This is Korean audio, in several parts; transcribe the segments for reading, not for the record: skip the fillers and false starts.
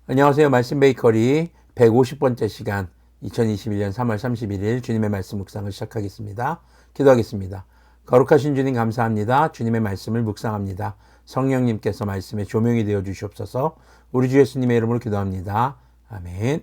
안녕하세요. 말씀 베이커리 150번째 시간 2021년 3월 31일 주님의 말씀 묵상을 시작하겠습니다. 기도하겠습니다. 거룩하신 주님 감사합니다. 주님의 말씀을 묵상합니다. 성령님께서 말씀의 조명이 되어 주시옵소서. 우리 주 예수님의 이름으로 기도합니다. 아멘.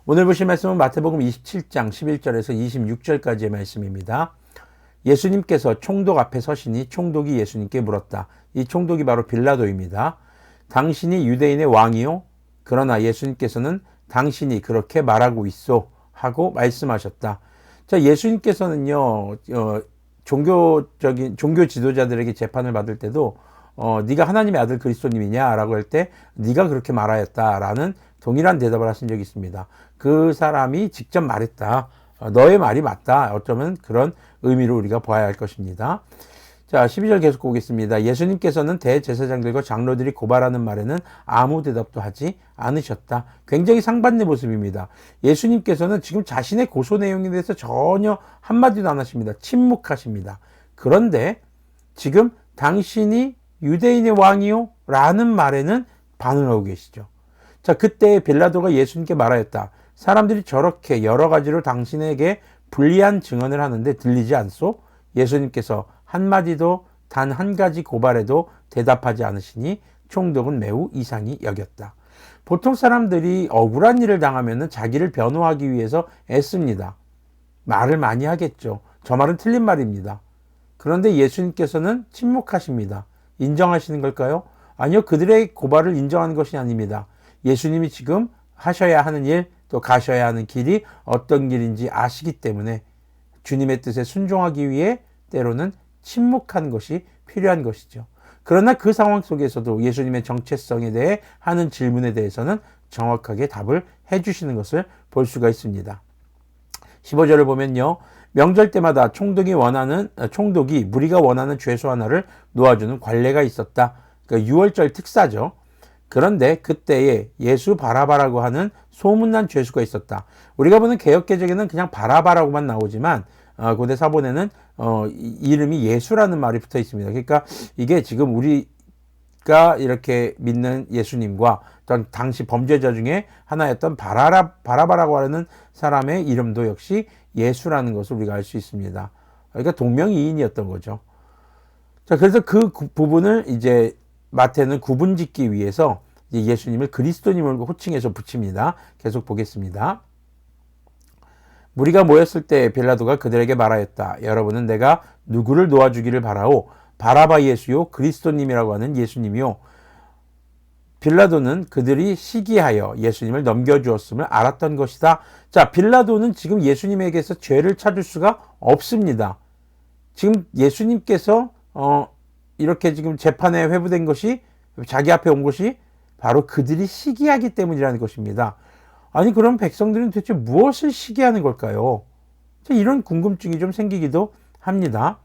오늘 보실 말씀은 마태복음 27장 11절에서 26절까지의 말씀입니다. 예수님께서 총독 앞에 서시니 총독이 예수님께 물었다. 이 총독이 바로 빌라도입니다. 당신이 유대인의 왕이요? 그러나 예수님께서는 당신이 그렇게 말하고 있소 하고 말씀하셨다. 자, 예수님께서는요, 종교 지도자들에게 재판을 받을 때도 네가 하나님의 아들 그리스도님이냐라고 할 때 네가 그렇게 말하였다라는 동일한 대답을 하신 적이 있습니다. 그 사람이 직접 말했다. 너의 말이 맞다. 어쩌면 그런 의미로 우리가 봐야 할 것입니다. 자, 12절 계속 보겠습니다. 예수님께서는 대제사장들과 장로들이 고발하는 말에는 아무 대답도 하지 않으셨다. 굉장히 상반된 모습입니다. 예수님께서는 지금 자신의 고소 내용에 대해서 전혀 한마디도 안 하십니다. 침묵하십니다. 그런데 지금 당신이 유대인의 왕이요? 라는 말에는 반응하고 계시죠. 자, 그때 빌라도가 예수님께 말하였다. 사람들이 저렇게 여러 가지로 당신에게 불리한 증언을 하는데 들리지 않소? 예수님께서 한마디도 단 한 가지 고발에도 대답하지 않으시니 총독은 매우 이상히 여겼다. 보통 사람들이 억울한 일을 당하면 자기를 변호하기 위해서 애씁니다. 말을 많이 하겠죠. 저 말은 틀린 말입니다. 그런데 예수님께서는 침묵하십니다. 인정하시는 걸까요? 아니요. 그들의 고발을 인정하는 것이 아닙니다. 예수님이 지금 하셔야 하는 일, 또 가셔야 하는 길이 어떤 길인지 아시기 때문에 주님의 뜻에 순종하기 위해 때로는 침묵한 것이 필요한 것이죠. 그러나 그 상황 속에서도 예수님의 정체성에 대해 하는 질문에 대해서는 정확하게 답을 해주시는 것을 볼 수가 있습니다. 15절을 보면요. 명절 때마다 총독이 무리가 원하는 죄수 하나를 놓아주는 관례가 있었다. 그러니까 6월절 특사죠. 그런데 그때에 예수 바라바라고 하는 소문난 죄수가 있었다. 우리가 보는 개역개정에는 그냥 바라바라고만 나오지만 고대 사본에는 이름이 예수라는 말이 붙어 있습니다. 그러니까 이게 지금 우리가 이렇게 믿는 예수님과 당시 범죄자 중에 하나였던 바라바라고 하는 사람의 이름도 역시 예수라는 것을 우리가 알 수 있습니다. 그러니까 동명이인이었던 거죠. 자, 그래서 그 부분을 이제 마태는 구분짓기 위해서 예수님을 그리스도님을 호칭해서 붙입니다. 계속 보겠습니다. 무리가 모였을 때 빌라도가 그들에게 말하였다. 여러분은 내가 누구를 놓아주기를 바라오? 바라바 예수요? 그리스도님이라고 하는 예수님이요? 빌라도는 그들이 시기하여 예수님을 넘겨주었음을 알았던 것이다. 자, 빌라도는 지금 예수님에게서 죄를 찾을 수가 없습니다. 지금 예수님께서 이렇게 지금 재판에 회부된 것이 자기 앞에 온 것이 바로 그들이 시기하기 때문이라는 것입니다. 아니, 그럼 백성들은 도대체 무엇을 시기하는 걸까요? 자, 이런 궁금증이 좀 생기기도 합니다.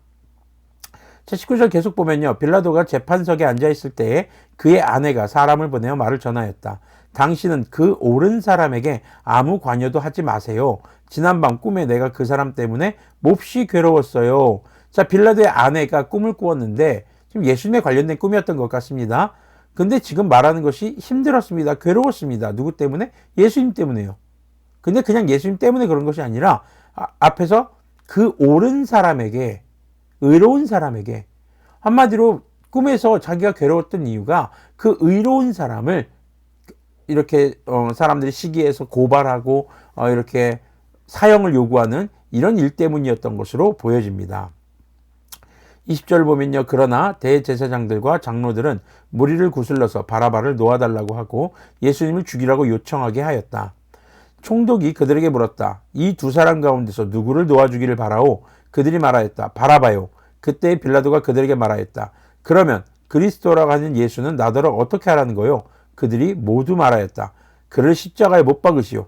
자, 19절 계속 보면요. 빌라도가 재판석에 앉아있을 때에 그의 아내가 사람을 보내어 말을 전하였다. 당신은 그 옳은 사람에게 아무 관여도 하지 마세요. 지난밤 꿈에 내가 그 사람 때문에 몹시 괴로웠어요. 자, 빌라도의 아내가 꿈을 꾸었는데 지금 예수님에 관련된 꿈이었던 것 같습니다. 근데 지금 말하는 것이 힘들었습니다. 괴로웠습니다. 누구 때문에? 예수님 때문에요. 근데 그냥 예수님 때문에 그런 것이 아니라 앞에서 그 옳은 사람에게, 의로운 사람에게, 한마디로 꿈에서 자기가 괴로웠던 이유가 그 의로운 사람을 이렇게 사람들이 시기해서 고발하고 이렇게 사형을 요구하는 이런 일 때문이었던 것으로 보여집니다. 20절 보면요. 그러나 대제사장들과 장로들은 무리를 구슬러서 바라바를 놓아달라고 하고 예수님을 죽이라고 요청하게 하였다. 총독이 그들에게 물었다. 이 두 사람 가운데서 누구를 놓아주기를 바라오? 그들이 말하였다. 바라바요. 그때 빌라도가 그들에게 말하였다. 그러면 그리스도라고 하는 예수는 나더러 어떻게 하라는 거요? 그들이 모두 말하였다. 그를 십자가에 못 박으시오.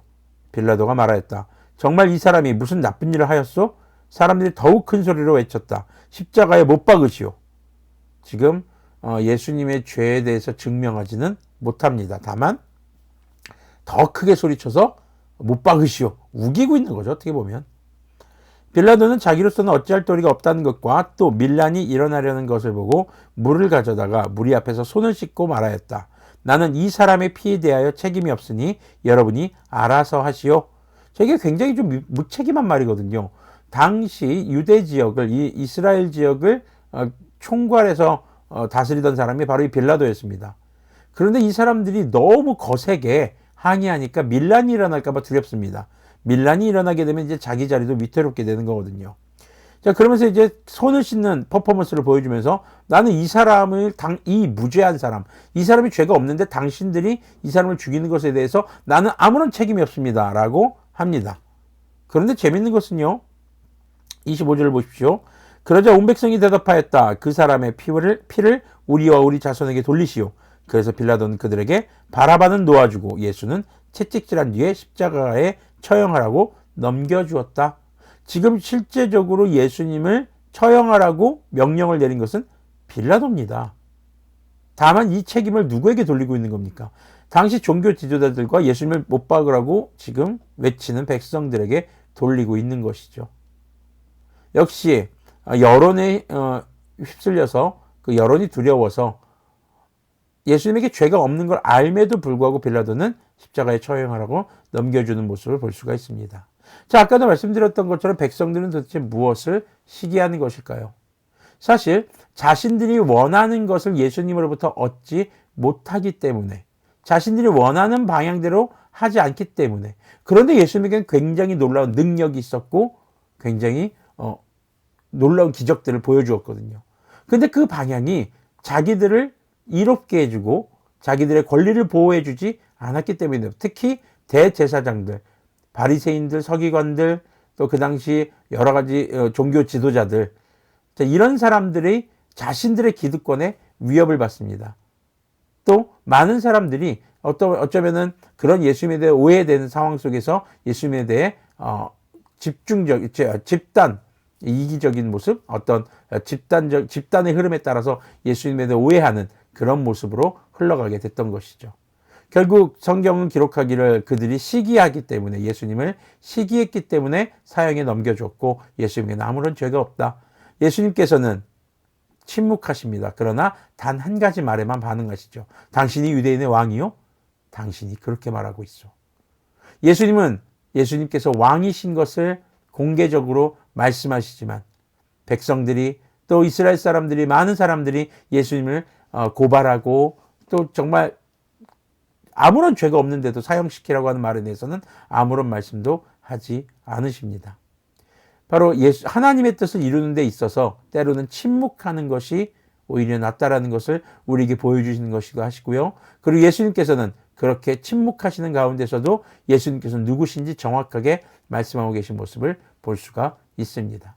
빌라도가 말하였다. 정말 이 사람이 무슨 나쁜 일을 하였소? 사람들이 더욱 큰 소리로 외쳤다. 십자가에 못 박으시오. 지금 예수님의 죄에 대해서 증명하지는 못합니다. 다만 더 크게 소리쳐서 못 박으시오. 우기고 있는 거죠. 어떻게 보면. 빌라도는 자기로서는 어찌할 도리가 없다는 것과 또 밀란이 일어나려는 것을 보고 물을 가져다가 무리 앞에서 손을 씻고 말하였다. 나는 이 사람의 피에 대하여 책임이 없으니 여러분이 알아서 하시오. 저게 굉장히 좀 무책임한 말이거든요. 당시 유대 지역을, 이 이스라엘 지역을 총괄해서 다스리던 사람이 바로 이 빌라도였습니다. 그런데 이 사람들이 너무 거세게 항의하니까 밀란이 일어날까봐 두렵습니다. 밀란이 일어나게 되면 이제 자기 자리도 위태롭게 되는 거거든요. 자, 그러면서 이제 손을 씻는 퍼포먼스를 보여주면서 나는 이 사람을, 이 무죄한 사람, 이 사람이 죄가 없는데 당신들이 이 사람을 죽이는 것에 대해서 나는 아무런 책임이 없습니다. 라고 합니다. 그런데 재밌는 것은요, 25절을 보십시오. 그러자 온 백성이 대답하였다. 그 사람의 피를 우리와 우리 자손에게 돌리시오. 그래서 빌라도는 그들에게 바라바는 놓아주고 예수는 채찍질한 뒤에 십자가에 처형하라고 넘겨주었다. 지금 실제적으로 예수님을 처형하라고 명령을 내린 것은 빌라도입니다. 다만 이 책임을 누구에게 돌리고 있는 겁니까? 당시 종교 지도자들과 예수님을 못 박으라고 지금 외치는 백성들에게 돌리고 있는 것이죠. 역시 여론에 휩쓸려서 그 여론이 두려워서 예수님에게 죄가 없는 걸 알매도 불구하고 빌라도는 십자가에 처형하라고 넘겨주는 모습을 볼 수가 있습니다. 자, 아까도 말씀드렸던 것처럼 백성들은 도대체 무엇을 시기하는 것일까요? 사실 자신들이 원하는 것을 예수님으로부터 얻지 못하기 때문에, 자신들이 원하는 방향대로 하지 않기 때문에, 그런데 예수님에게는 굉장히 놀라운 능력이 있었고 굉장히 놀라운 기적들을 보여주었거든요. 근데 그 방향이 자기들을 이롭게 해주고 자기들의 권리를 보호해주지 않았기 때문입니다. 특히 대제사장들, 바리새인들, 서기관들, 또 그 당시 여러 가지 종교 지도자들, 이런 사람들이 자신들의 기득권에 위협을 받습니다. 또 많은 사람들이 어쩌면은 그런 예수님에 대해 오해되는 상황 속에서 예수님에 대해 집단 이기적인 모습, 어떤 집단의 흐름에 따라서 예수님에 대해 오해하는 그런 모습으로 흘러가게 됐던 것이죠. 결국 성경은 기록하기를 그들이 시기하기 때문에, 예수님을 시기했기 때문에 사형에 넘겨줬고 예수님에게는 아무런 죄가 없다. 예수님께서는 침묵하십니다. 그러나 단 한 가지 말에만 반응하시죠. 당신이 유대인의 왕이요? 당신이 그렇게 말하고 있어. 예수님께서 왕이신 것을 공개적으로 말씀하시지만 백성들이, 또 이스라엘 사람들이, 많은 사람들이 예수님을 고발하고 또 정말 아무런 죄가 없는데도 사형시키라고 하는 말에 대해서는 아무런 말씀도 하지 않으십니다. 바로 하나님의 뜻을 이루는 데 있어서 때로는 침묵하는 것이 오히려 낫다라는 것을 우리에게 보여주시는 것이기도 하시고요. 그리고 예수님께서는 그렇게 침묵하시는 가운데서도 예수님께서는 누구신지 정확하게 말씀하고 계신 모습을 볼 수가 있습니다.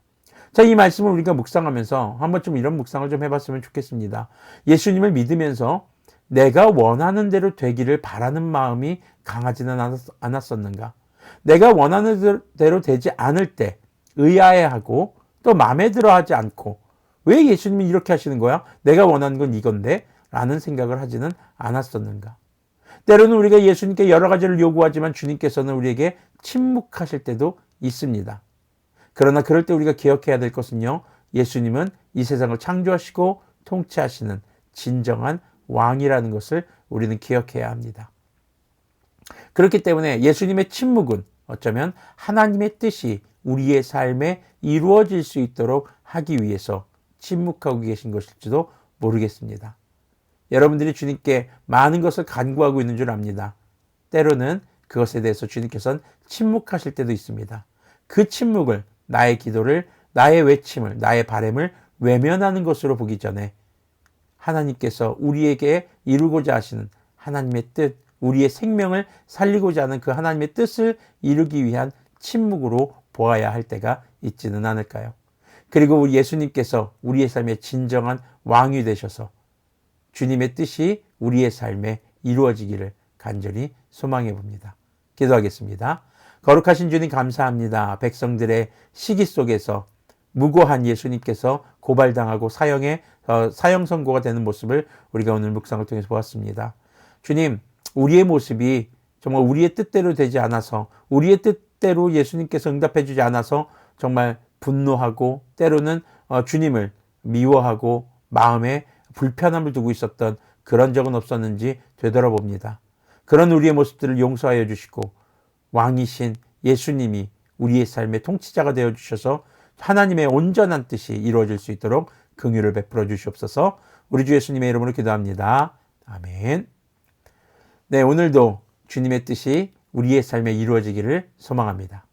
자, 이 말씀을 우리가 묵상하면서 한번 좀 이런 묵상을 좀 해봤으면 좋겠습니다. 예수님을 믿으면서 내가 원하는 대로 되기를 바라는 마음이 강하지는 않았었는가? 내가 원하는 대로 되지 않을 때 의아해하고 또 마음에 들어 하지 않고, 왜 예수님이 이렇게 하시는 거야? 내가 원하는 건 이건데? 라는 생각을 하지는 않았었는가? 때로는 우리가 예수님께 여러 가지를 요구하지만 주님께서는 우리에게 침묵하실 때도 있습니다. 그러나 그럴 때 우리가 기억해야 될 것은요, 예수님은 이 세상을 창조하시고 통치하시는 진정한 왕이라는 것을 우리는 기억해야 합니다. 그렇기 때문에 예수님의 침묵은 어쩌면 하나님의 뜻이 우리의 삶에 이루어질 수 있도록 하기 위해서 침묵하고 계신 것일지도 모르겠습니다. 여러분들이 주님께 많은 것을 간구하고 있는 줄 압니다. 때로는 그것에 대해서 주님께서는 침묵하실 때도 있습니다. 그 침묵을, 나의 기도를, 나의 외침을, 나의 바람을 외면하는 것으로 보기 전에 하나님께서 우리에게 이루고자 하시는 하나님의 뜻, 우리의 생명을 살리고자 하는 그 하나님의 뜻을 이루기 위한 침묵으로 보아야 할 때가 있지는 않을까요? 그리고 우리 예수님께서 우리의 삶의 진정한 왕이 되셔서 주님의 뜻이 우리의 삶에 이루어지기를 간절히 소망해 봅니다. 기도하겠습니다. 거룩하신 주님 감사합니다. 백성들의 시기 속에서 무고한 예수님께서 고발당하고 사형 선고가 되는 모습을 우리가 오늘 묵상을 통해서 보았습니다. 주님, 우리의 모습이 정말 우리의 뜻대로 되지 않아서, 우리의 뜻대로 예수님께서 응답해 주지 않아서 정말 분노하고 때로는 주님을 미워하고 마음에 불편함을 두고 있었던 그런 적은 없었는지 되돌아봅니다. 그런 우리의 모습들을 용서하여 주시고 왕이신 예수님이 우리의 삶의 통치자가 되어 주셔서 하나님의 온전한 뜻이 이루어질 수 있도록 긍휼을 베풀어 주시옵소서. 우리 주 예수님의 이름으로 기도합니다. 아멘. 네, 오늘도 주님의 뜻이 우리의 삶에 이루어지기를 소망합니다.